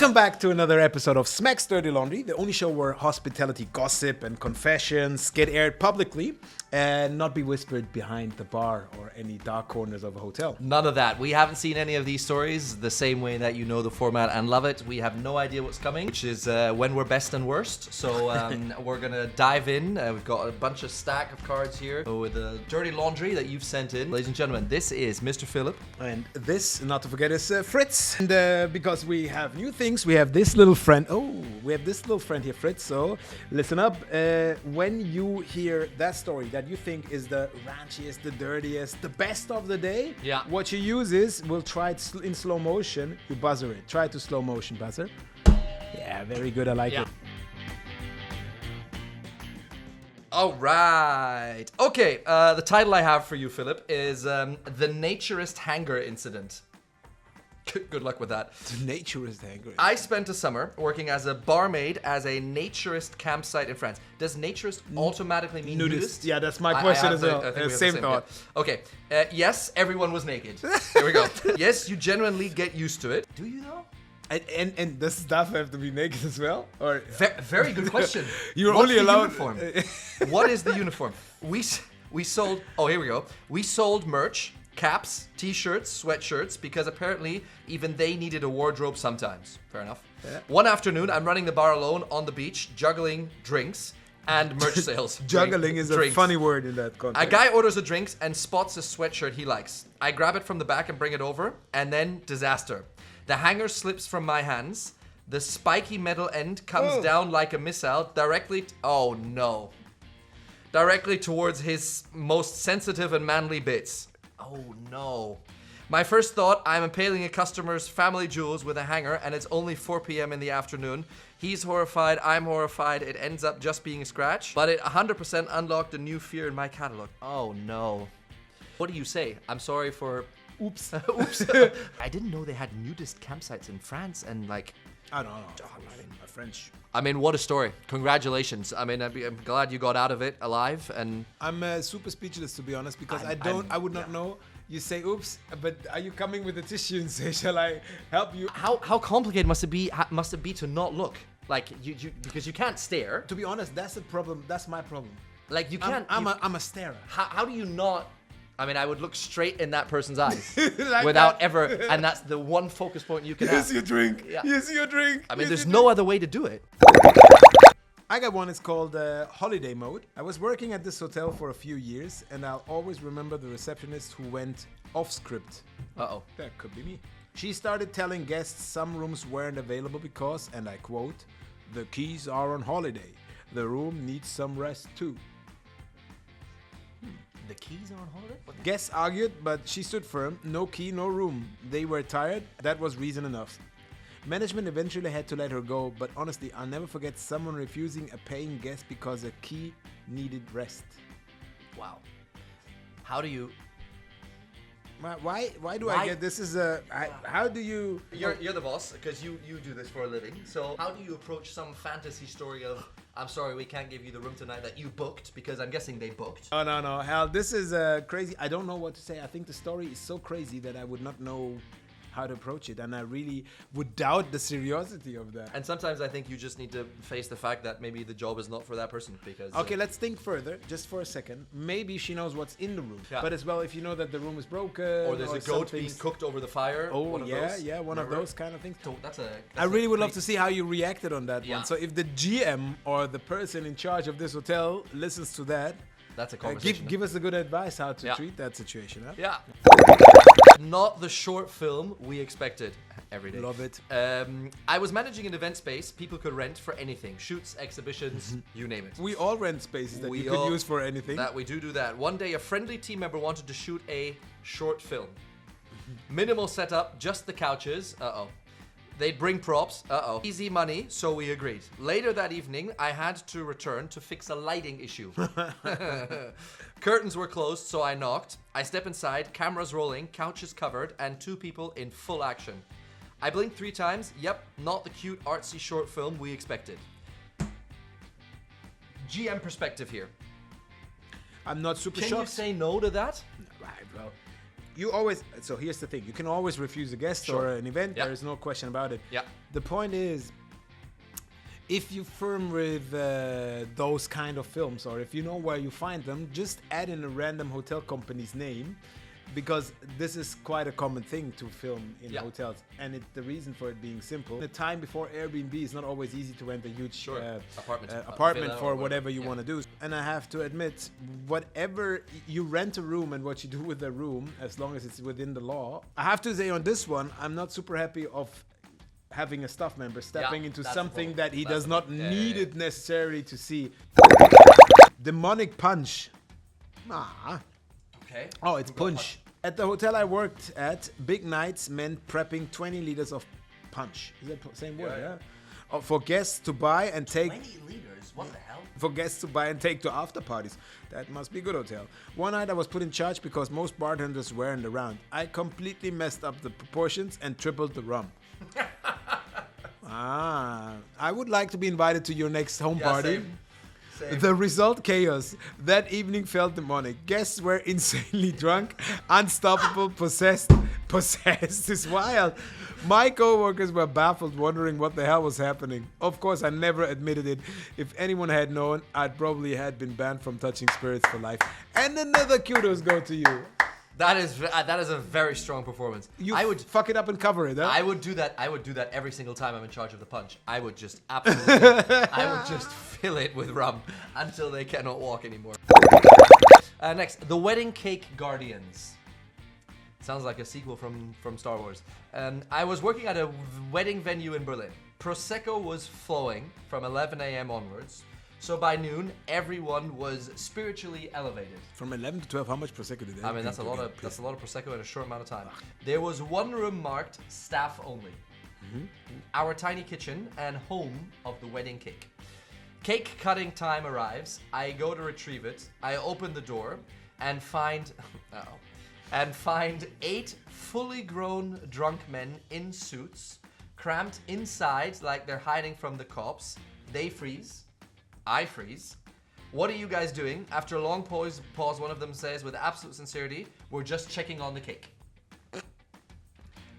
Welcome back to another episode of Smack's Dirty Laundry, the only show where hospitality gossip and confessions get aired publicly and not be whispered behind the bar or any dark corners of a hotel. None of that. We haven't seen any of these stories the same way that you know the format and love it. We have no idea what's coming, which is when we're best and worst. So we're going to dive in. We've got a bunch of stack of cards here with the dirty laundry that you've sent in. Ladies and gentlemen, this is Mr. Philip. And this, not to forget, is Fritz. And because we have new things, we have this little friend. Oh, we have this little friend here, Fritz. So listen up. When you hear that story that you think is the ranchiest, the dirtiest, the best of the day, what you use is, we'll try it in slow motion. You buzzer it. Try to slow motion buzzer. Yeah, very good. I like it. All right. Okay, the title I have for you, Philip, is The Naturist Hanger Incident. Good luck with that. The Naturist Hanger. I spent a summer working as a barmaid as a naturist campsite in France. Does naturist automatically mean nudist? Yeah, that's my question as well. Same thought. Yeah. Okay. Yes, everyone was naked. There we go. Yes, you genuinely get used to it. Do you though? And does staff have to be naked as well? Or very good question. You're only allowed. Uniform? What is the uniform? We sold. Oh, here we go. We sold merch. Caps, t-shirts, sweatshirts, because apparently even they needed a wardrobe sometimes. Fair enough. Yeah. One afternoon, I'm running the bar alone on the beach, juggling drinks and merch sales. Juggling is a funny word in that context. A guy orders a drinks and spots a sweatshirt he likes. I grab it from the back and bring it over, and then disaster. The hanger slips from my hands. The spiky metal end comes down like a missile directly towards his most sensitive and manly bits. Oh no. My first thought, I'm impaling a customer's family jewels with a hanger and it's only 4 p.m. in the afternoon. He's horrified, I'm horrified, it ends up just being a scratch. But it 100% unlocked a new fear in my catalog. Oh no. What do you say? I'm sorry for... Oops. Oops. I didn't know they had nudist campsites in France and like... I don't know. My French. I mean, what a story. Congratulations. I mean, I'm glad you got out of it alive and... I'm super speechless, to be honest, because I would not know. You say, oops, but are you coming with a tissue and say, shall I help you? How complicated must it be to not look? Like, you because you can't stare. To be honest, that's the problem. That's my problem. Like, you can't... I'm a starer. How do you not... I mean, I would look straight in that person's eyes without ever, and that's the one focus point you can have. Here's your drink. Yeah. Here's your drink. I mean, there's no other way to do it. I got one. It's called Holiday Mode. I was working at this hotel for a few years, and I'll always remember the receptionist who went off script. Uh-oh. That could be me. She started telling guests some rooms weren't available because, and I quote, "The keys are on holiday. The room needs some rest too." The keys are on holiday? Guests argued, but she stood firm. No key, no room. They were tired. That was reason enough. Management eventually had to let her go, but honestly, I'll never forget someone refusing a paying guest because a key needed rest. Wow. How do you... Why do I get this? How do you... You're the boss, because you do this for a living. So how do you approach some fantasy story of, I'm sorry, we can't give you the room tonight that you booked, because I'm guessing they booked. Oh, no. Hal, this is crazy. I don't know what to say. I think the story is so crazy that I would not know how to approach it, and I really would doubt the seriousity of that. And sometimes I think you just need to face the fact that maybe the job is not for that person, because... Okay, let's think further, just for a second. Maybe she knows what's in the room, but as well, if you know that the room is broken... Or there's a goat being cooked over the fire. Oh, one of those kind of things. So I really would love to see how you reacted on that one. So if the GM or the person in charge of this hotel listens to that... That's a conversation. Give us a good advice how to treat that situation. Huh? Yeah. Not the short film we expected every day. Love it. I was managing an event space people could rent for anything. Shoots, exhibitions, you name it. We all rent spaces that you could use for anything. That we do that. One day a friendly team member wanted to shoot a short film. Minimal setup, just the couches. Uh-oh. They'd bring props. Uh-oh. Easy money, so we agreed. Later that evening, I had to return to fix a lighting issue. Curtains were closed, so I knocked. I step inside, cameras rolling, couches covered, and 2 people in full action. I blinked 3 times. Yep, not the cute, artsy short film we expected. GM perspective here. I'm not super shocked. shocked. Can you say no to that? Right, well. you always. So here's the thing: you can always refuse a guest or an event. Yeah. There is no question about it. Yeah. The point is, if you firm with those kind of films, or if you know where you find them, just add in a random hotel company's name, because this is quite a common thing to film in hotels, and the reason for it being simple. The time before Airbnb is not always easy to rent a huge apartment for whatever you want to do. And I have to admit, whatever you rent a room and what you do with the room, as long as it's within the law. I have to say on this one, I'm not super happy of having a staff member stepping into something that he does not need it necessarily to see. Demonic punch. Okay. Oh, it's punch. At the hotel I worked at, big nights meant prepping 20 liters of punch. Is that the same word? Yeah. For guests to buy and take. 20 liters? What the hell? For guests to buy and take to after parties. That must be a good hotel. One night I was put in charge because most bartenders weren't around. I completely messed up the proportions and tripled the rum. I would like to be invited to your next home party. Same. The result, chaos. That evening felt demonic. Guests were insanely drunk, unstoppable, possessed. Possessed is wild. My co-workers were baffled, wondering what the hell was happening. Of course, I never admitted it. If anyone had known, I'd probably had been banned from touching spirits for life. And another kudos go to you. That is a very strong performance. I would fuck it up and cover it. Huh? I would do that. I would do that every single time I'm in charge of the punch. I would just absolutely. I would just fill it with rum until they cannot walk anymore. Next, the Wedding Cake Guardians. Sounds like a sequel from Star Wars. I was working at a wedding venue in Berlin. Prosecco was flowing from 11 a.m. onwards. So by noon, everyone was spiritually elevated. From 11 to 12, how much Prosecco did they? I mean, that's a lot of Prosecco in a short amount of time. There was one room marked staff only. Our tiny kitchen and home of the wedding cake. Cake cutting time arrives. I go to retrieve it. I open the door and find 8 fully grown drunk men in suits, cramped inside like they're hiding from the cops. They freeze. I freeze. What are you guys doing? After a long pause, one of them says with absolute sincerity, we're just checking on the cake.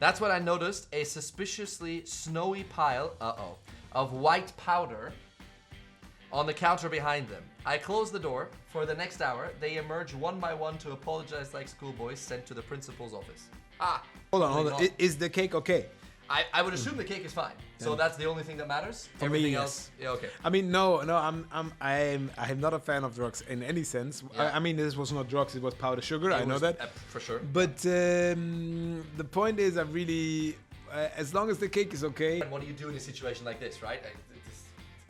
That's when I noticed a suspiciously snowy pile, of white powder on the counter behind them. I close the door. For the next hour, they emerge one by one to apologize like schoolboys sent to the principal's office. Hold on. Is the cake okay? I would assume the cake is fine. So that's the only thing that matters. For Everything me, else, yeah, okay. I mean, no, I'm not a fan of drugs in any sense. Yeah. I mean, this was not drugs; it was powder sugar. I know that for sure. But the point is, I really, as long as the cake is okay. And what do you do in a situation like this, right?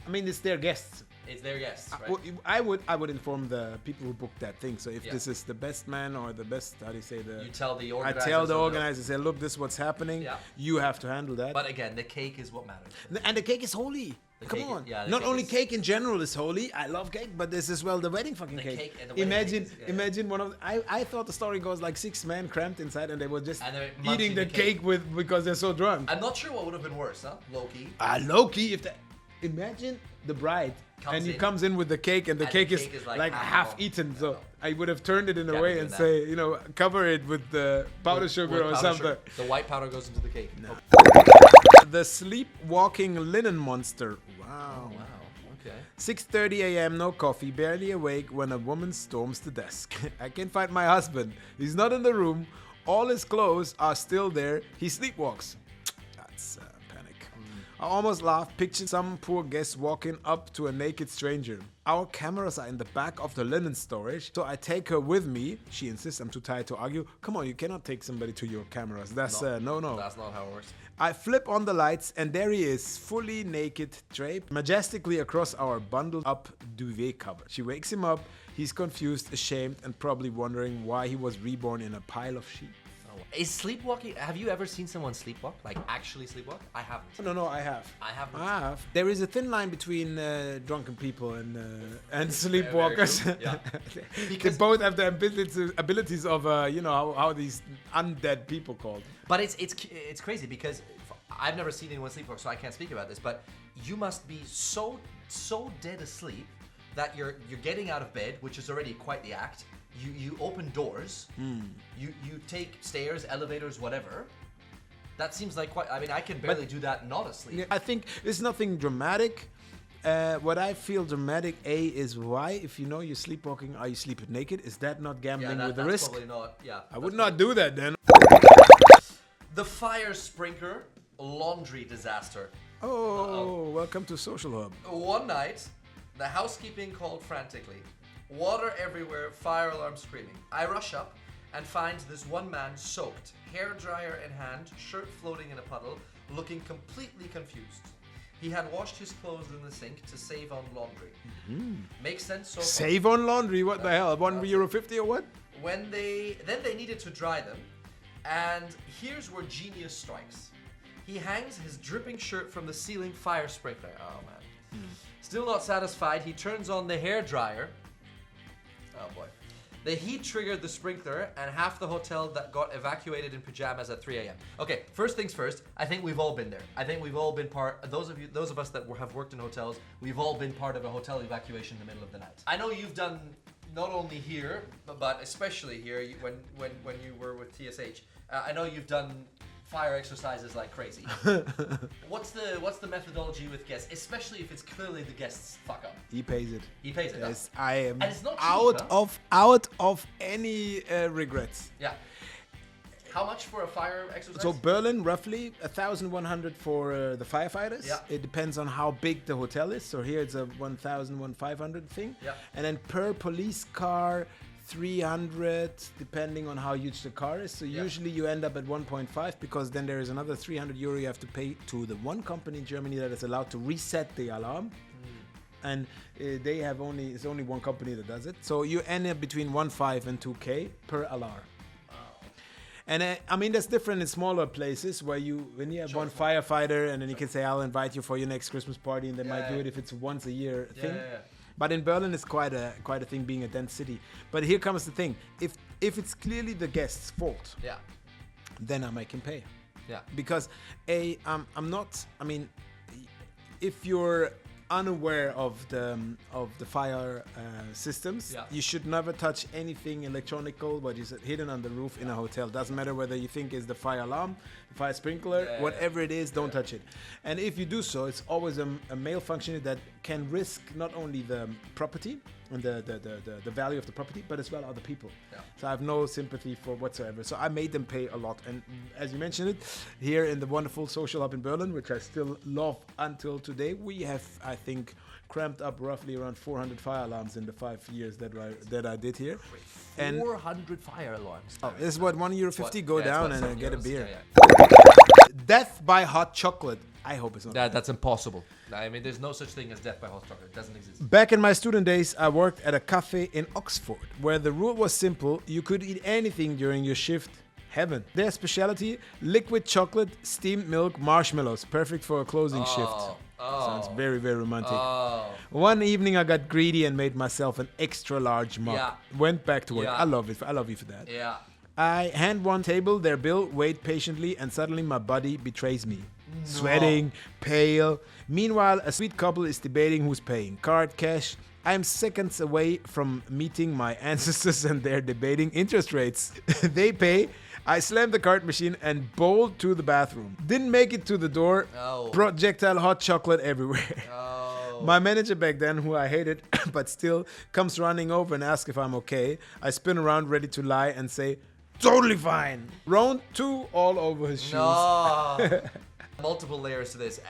I mean, it's their guests. It's their guests, right? I would inform the people who booked that thing. So if this is the best man or the best, how do you say you tell the organizer. I tell the organizer, say, look, this is what's happening. Yeah. You have to handle that. But again, the cake is what matters. And the cake is holy. Come on. Not only cake in general is holy. I love cake, but this is the wedding fucking cake. Imagine one of. I thought the story goes like 6 men cramped inside and they were just eating the cake because they're so drunk. I'm not sure what would have been worse, huh? Low-key. Low-key, imagine the bride comes in with the cake and the cake is like half eaten. So I would have turned it in a way and say, cover it with the powder sugar or something. The white powder goes into the cake. No. The sleepwalking linen monster. Wow. Oh, wow. Okay. 6:30 a.m. No coffee. Barely awake when a woman storms the desk. I can't find my husband. He's not in the room. All his clothes are still there. He sleepwalks. That's panic. I almost laughed, pictured some poor guest walking up to a naked stranger. Our cameras are in the back of the linen storage, so I take her with me. She insists I'm too tired to argue. Come on, you cannot take somebody to your cameras. That's no. That's not how it works. I flip on the lights and there he is, fully naked, draped majestically across our bundled up duvet cover. She wakes him up. He's confused, ashamed, and probably wondering why he was reborn in a pile of sheep. Is sleepwalking? Have you ever seen someone sleepwalk? Like actually sleepwalk? I haven't. No, I have. I haven't. I have. There is a thin line between drunken people and sleepwalkers. Yeah. They both have the abilities of how these undead people called. But it's crazy because I've never seen anyone sleepwalk, so I can't speak about this. But you must be so dead asleep that you're getting out of bed, which is already quite the act. You open doors. You take stairs, elevators, whatever. That seems like quite. I mean, I can barely do that not asleep. Yeah, I think it's nothing dramatic. What I feel dramatic, is why, if you know you're sleepwalking, are you sleeping naked? Is that not gambling with the that's risk? Probably not. Yeah. I would not do that then. The fire sprinkler laundry disaster. Oh, welcome to Social Hub. One night, the housekeeping called frantically. Water everywhere, fire alarm screaming. I rush up and find this one man soaked, hairdryer in hand, shirt floating in a puddle, looking completely confused. He had washed his clothes in the sink to save on laundry. Makes sense so far. Save on laundry? What the hell? €1.50 or what? Then they needed to dry them, and here's where genius strikes. He hangs his dripping shirt from the ceiling fire sprinkler. Oh man. Still not satisfied, he turns on the hairdryer. Oh boy. The heat triggered the sprinkler, and half the hotel that got evacuated in pajamas at 3 a.m. Okay, first things first. I think we've all been there. I think we've all been part. Those of us that have worked in hotels, we've all been part of a hotel evacuation in the middle of the night. I know you've done not only here, but especially here when you were with TSH. I know you've done fire exercises like crazy. What's the methodology with guests, especially if it's clearly the guests fuck up? He pays it. He pays it. Yes, I am And it's not cheap, out of any regrets. Yeah. How much for a fire exercise? So Berlin, roughly 1,100 for the firefighters. Yeah. It depends on how big the hotel is. So here it's a 1,500 thing. Yeah. And then per police car, 300, depending on how huge the car is. So usually you end up at 1.5, because then there is another €300 you have to pay to the one company in Germany that is allowed to reset the alarm. And it's only one company that does it. So you end up between 1.5 and 2K per alarm. And I mean, that's different in smaller places when you have one firefighter, and then you can say, I'll invite you for your next Christmas party, and they might do it if it's once a year thing. But in Berlin, it's quite a thing, being a dense city. But here comes the thing: if it's clearly the guest's fault, then I make him pay. Yeah. Because I'm not. I mean, if you're unaware of the fire systems, you should never touch anything electronical, what is hidden on the roof in a hotel. Doesn't matter whether you think it's the fire alarm, the fire sprinkler, whatever it is, don't touch it. And if you do so, it's always a malfunction that can risk not only the property and the value of the property, but as well other people. So I have no sympathy for whatsoever. So I made them pay a lot. And as you mentioned it, here in the wonderful Social Hub in Berlin, which I still love until today, we have, I think, cramped up roughly around 400 fire alarms in the 5 years that I did here. 400 fire alarms. This is what €1.50 go down and get a beer. Yeah. Death by hot chocolate. I hope it's not. That's impossible. I mean, there's no such thing as death by hot chocolate. It doesn't exist. Back in my student days, I worked at a cafe in Oxford, where the rule was simple: you could eat anything during your shift. Heaven. Their specialty: liquid chocolate, steamed milk, marshmallows. Perfect for a closing shift. Sounds very, very romantic. One evening I got greedy and made myself an extra large mug. Went back to work. I love it. I love you for that. Yeah. I hand one table their bill, wait patiently, and suddenly my body betrays me. Sweating, pale. Meanwhile, a sweet couple is debating who's paying. Card, cash. I am seconds away from meeting my ancestors, and they're debating interest rates. They pay. I slam the card machine and bolt to the bathroom. Didn't make it to the door. Projectile hot chocolate everywhere. My manager back then, who I hated, but still, comes running over and asks if I'm okay. I spin around ready to lie and say, totally fine. Round 2 all over his shoes. No. Multiple layers to this.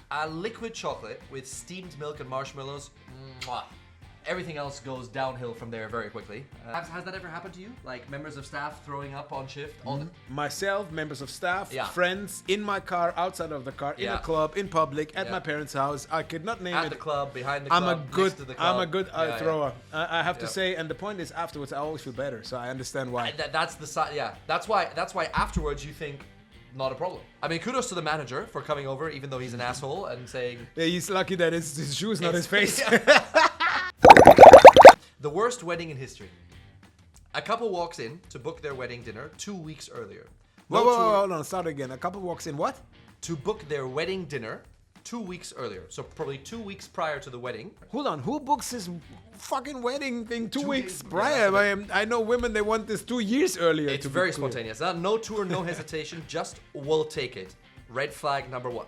A liquid chocolate with steamed milk and marshmallows. Mwah. Everything else goes downhill from there very quickly. Has that ever happened to you? Like members of staff throwing up on shift? Myself, members of staff, friends, in my car, outside of the car, in a club, in public, at my parents' house. I could not name it. At the club, behind the club, next to the club. I'm a good thrower. I have to say, and the point is, afterwards, I always feel better. So I understand why. That's the side. Yeah, that's why afterwards you think, not a problem. I mean, kudos to the manager for coming over, even though he's an asshole, and saying... Yeah, he's lucky that it's his shoes, not his face. The worst wedding in history. A couple walks in to book their wedding dinner 2 weeks earlier. Whoa, hold on, start again. A couple walks in what? To book their wedding dinner 2 weeks earlier. So probably 2 weeks prior to the wedding. Hold on, who books his fucking wedding thing 2 weeks days- prior? yeah, I know women, they want this 2 years earlier. It's to be very clear. spontaneous. No tour, no hesitation. Just we'll take it. Red flag number 1.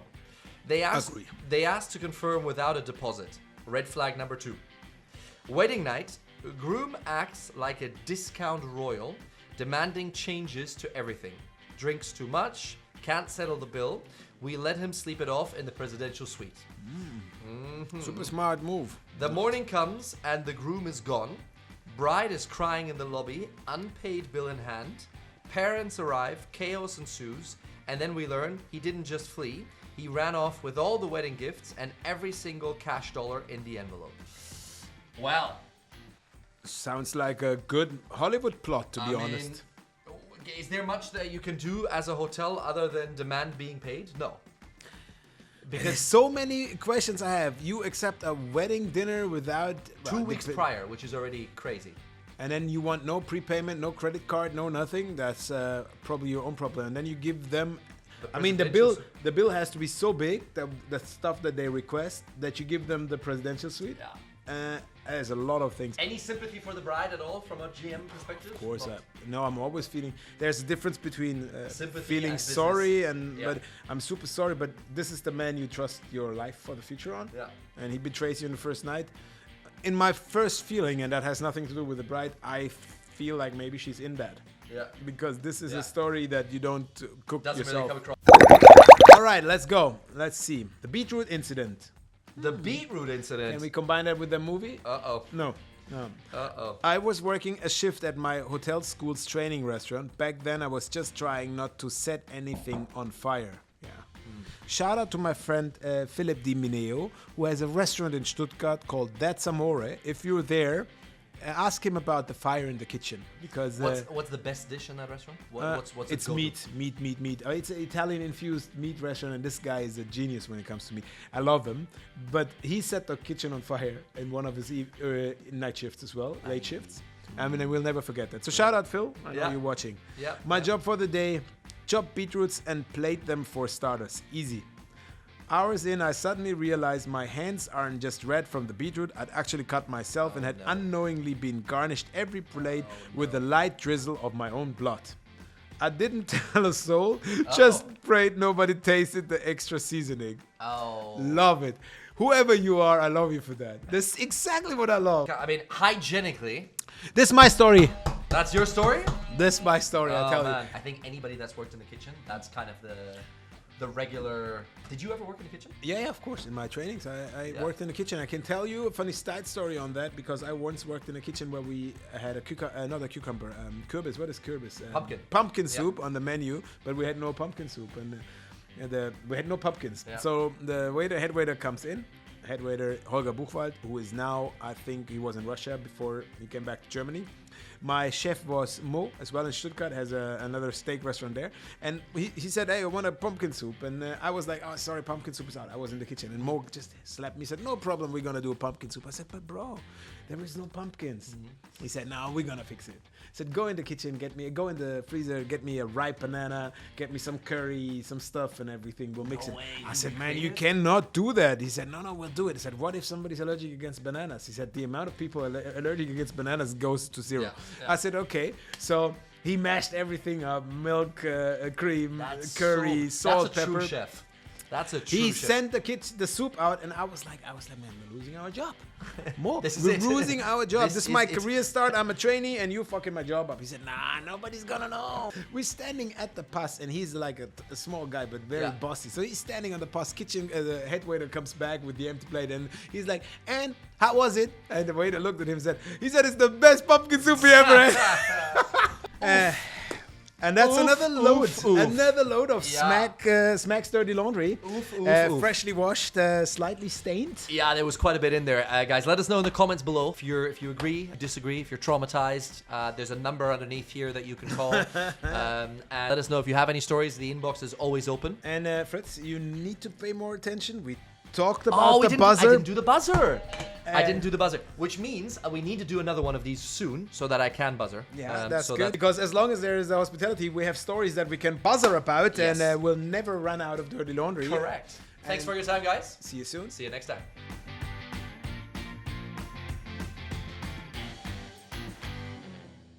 They Agree. asked to confirm without a deposit. Red flag number 2. Wedding night. Groom acts like a discount royal, demanding changes to everything. Drinks too much, can't settle the bill. We let him sleep it off in the presidential suite. Super smart move. The morning comes and the groom is gone. Bride is crying in the lobby, unpaid bill in hand. Parents arrive, chaos ensues, and then we learn he didn't just flee, he ran off with all the wedding gifts and every single cash dollar in the envelope. Well, Sounds like a good Hollywood plot, to be honest. Is there much that you can do as a hotel other than demand being paid? No. There's so many questions I have. You accept a wedding dinner without 2 weeks prior, which is already crazy. and then you want no prepayment, no credit card, no nothing. That's probably your own problem. And then you give them. I mean, the bill has to be so big that the stuff that they request that you give them the presidential suite. Yeah. There's a lot of things. Any sympathy for the bride at all from a GM perspective? Of course, Not. no. I'm always feeling. There's a difference between Sympathy feeling and business. sorry and. Yeah. But I'm super sorry. But this is the man you trust your life for the future on. Yeah. And he betrays you in the first night. In my first feeling, and that has nothing to do with the bride, I feel like maybe she's in bed. Yeah. Because this is Yeah. a story that you don't cook Doesn't yourself. really come across. All right, let's go. Let's see. The beetroot incident. The beetroot incident. Can we combine that with the movie? Uh-oh. No. Uh-oh. I was working a shift at my hotel school's training restaurant. Back then, I was just trying not to set anything on fire. Yeah. Shout out to my friend Philip Di Mineo, who has a restaurant in Stuttgart called That's Amore. If you're there, ask him about the fire in the kitchen, because What's the best dish in that restaurant? What's it's go-to? meat. It's an Italian infused meat restaurant, and this guy is a genius when it comes to meat. I love him, but he set the kitchen on fire in one of his night shifts as well, late shifts. I mean, I will never forget that. So shout out, Phil. I know Yeah. you're watching. Yeah. My job for the day: chop beetroots and plate them for starters. Easy. Hours in, I suddenly realized my hands aren't just red from the beetroot. I'd actually cut myself and had unknowingly been garnished every plate with a light drizzle of my own blood. I didn't tell a soul, just prayed nobody tasted the extra seasoning. Oh. Love it. Whoever you are, I love you for that. That's exactly what I love. I mean, hygienically, This is my story. that's your story? This is my story, I tell Man. I think anybody that's worked in the kitchen, that's kind of the regular. Did you ever work in the kitchen? you. Yeah, of course. In my trainings, I Yeah. worked in the kitchen. I can tell you a funny side story on that, because I once worked in a kitchen where we had another cucumber, kürbis. What is kürbis? Pumpkin. Pumpkin Yeah. soup on the menu, but we had no pumpkin soup, and we had no pumpkins. Yeah. So the head waiter comes in. Head waiter Holger Buchwald, who is now, I think he was in Russia before he came back to Germany. My chef was Mo, as well in Stuttgart, has another steak restaurant there. And he said, hey, I want a pumpkin soup. And I was like, oh, sorry, pumpkin soup is out. I was in the kitchen. And Mo just slapped me, said, no problem, we're going to do a pumpkin soup. I said, but bro, there is no pumpkins. He said, no, we're going to fix it. I said, go in the kitchen, go in the freezer, get me a ripe banana, get me some curry, some stuff and everything. We'll mix it. way, I you said, man, recreate you it? cannot do that. He said, no, we'll do it. I said, what if somebody's allergic against bananas? He said, the amount of people allergic against bananas goes to zero. Yeah. I said, okay. So he mashed everything up, milk, cream, curry, salt, that's a pepper. true chef. That's a true He chef. sent the soup out, and I was like, man, we're losing our job. More, This is we're it. losing our job. This is my it's- career start. I'm a trainee, and you fucking my job up. He said, nah, nobody's gonna know. We're standing at the pass, and he's like a small guy, but very Yeah. bossy. So he's standing on the pass kitchen. The head waiter comes back with the empty plate, and he's like, and how was it? And the waiter looked at him and said, it's the best pumpkin soup he ever had. And that's another load of Yeah. Smack's dirty laundry. Oof. Freshly washed, slightly stained. Yeah, there was quite a bit in there, guys. Let us know in the comments below if you agree, disagree, if you're traumatized. There's a number underneath here that you can call, and let us know if you have any stories. The inbox is always open. And Fritz, you need to pay more attention. We talked about the I buzzer. didn't do the buzzer. I didn't do the buzzer, which means we need to do another one of these soon so that I can buzzer. Yeah, that's so good. Because as long as there is a hospitality, we have stories that we can buzzer about, Yes. and we'll never run out of dirty laundry. Correct. Thanks And for your time, guys. see you soon. See you next time.